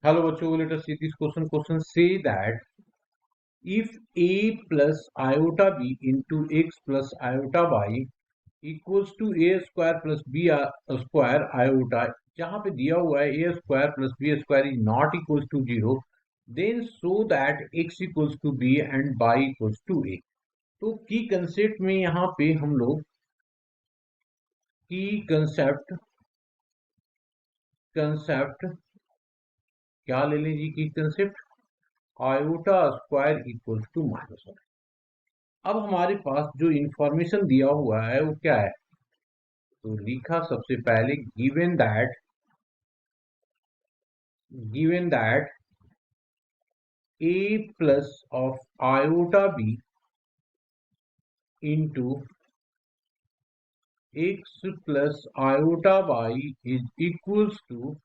Hello बच्चों, let us see this question. Question say that if a plus iota b into x plus iota y equals to a square plus b square iota, जहां पे दिया हुआ है a square plus b square is not equals to 0, then show that x equals to b and y equals to a. तो की concept में यहाँ पे हम लोग की कंसेप्ट कंसेप्ट क्या ले लें जी? की concept iota square equals to -1. अब हमारे पास जो इंफॉर्मेशन दिया हुआ है वो क्या है? तो लिखा सबसे पहले given that a plus of iota b into x plus iota y is equals to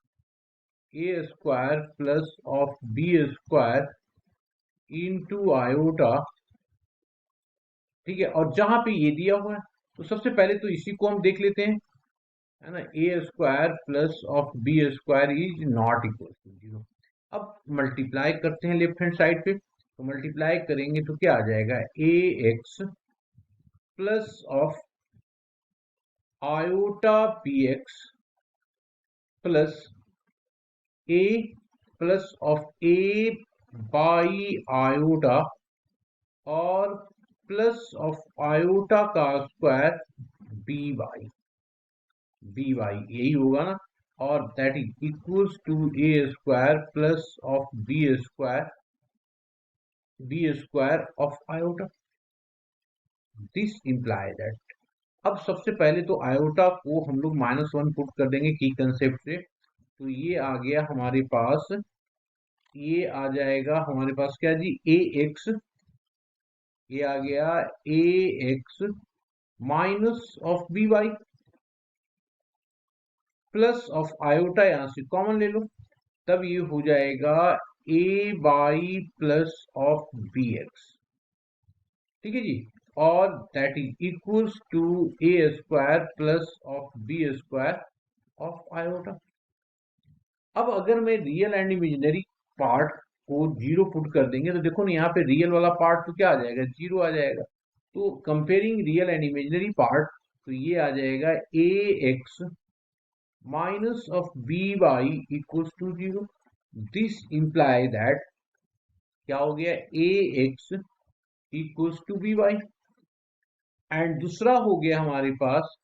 a square plus of b square into iota. ठीक है, और जहां पे ये दिया हुआ है तो सबसे पहले तो इसी को हम देख लेते हैं, है ना. A square plus of B square is not equal to 0. अब मल्टीप्लाई करते हैं लेफ्ट हैंड साइड पे, तो मल्टीप्लाई करेंगे तो क्या आ जाएगा? ए X plus of iota B X plus A plus of A by iota और प्लस ऑफ आयोटा का स्क्वायर बी वाई. यही होगा ना. और that is equals to A square plus of B square of iota. This imply that. अब सबसे पहले तो आयोटा को हम लोग -1 पुट कर देंगे की कंसेप्ट से, तो ये आ गया हमारे पास. ये आ जाएगा हमारे पास क्या जी? ए एक्स. ये आ गया ए x minus of B Y plus of iota, यहां से कॉमन ले लो, तब ये हो जाएगा A by plus of B X. ठीक है जी. और that is equals to A square plus of B square of iota. अब अगर मैं रियल एंड इमेजिनरी पार्ट को जीरो पुट कर देंगे तो देखो ना, यहाँ पे रियल वाला पार्ट तो क्या आ जाएगा? जीरो आ जाएगा. तो comparing real and imaginary part, तो ये आ जाएगा ए x minus of B y equals to 0. This imply that क्या हो गया? ए x equals to b y. And दूसरा हो गया हमारे पास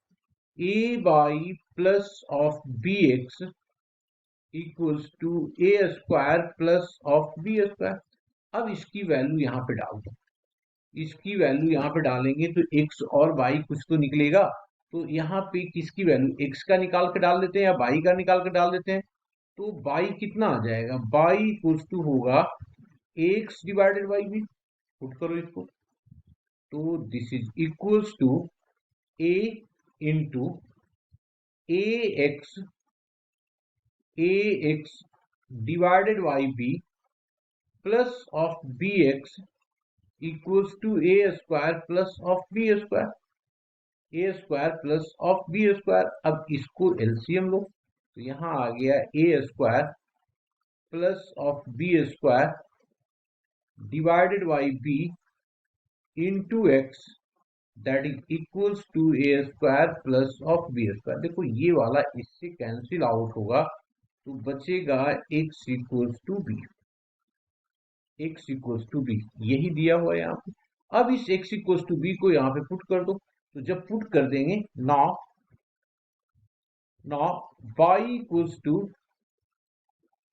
a by plus of B x equals to A square plus of B square. अब इसकी वैल्यू यहाँ पे डाल दो. इसकी वैल्यू यहाँ पे डालेंगे तो x और y कुछ तो निकलेगा. तो यहाँ पे किसकी वैल्यू? x का निकाल के डाल देते हैं या y का निकाल के डाल देते हैं. तो y कितना आ जाएगा? y इक्वल्स टू होगा x divided by b. Put करो इसको, तो this is equals to a into a x divided by b plus of B x equals to A square plus of B square. A square plus of B square. अब इसको LCM लो, तो यहां आ गया a square plus of B square divided by b into x that is equals to A square plus of B square. देखो ये वाला इससे कैंसिल आउट होगा, तो बचेगा एक्स इक्वल्स टू बी. यही दिया हुआ है यहाँ पे. अब इस x इक्वल्स टू बी को यहाँ पे पुट कर दो. तो जब पुट कर देंगे, now y equals to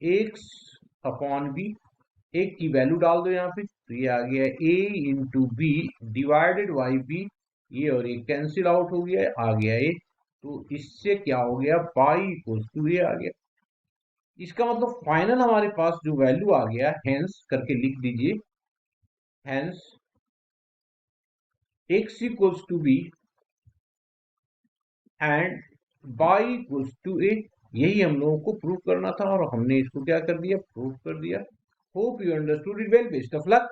x upon b. एक की वैल्यू डाल दो यहाँ पे, तो ये आ गया a into B divided by b. ये और ये कैंसिल आउट हो गया, आ गया a. तो इससे क्या हो गया? y इक्वल्स टू a आ गया. इसका मतलब फाइनल हमारे पास जो वैल्यू आ गया, हेंस करके लिख दीजिए, hence x equals to b and y equals to a. यही हम लोगों को प्रूव करना था और हमने इसको क्या कर दिया? प्रूव कर दिया. Hope you understood it well. Best of luck.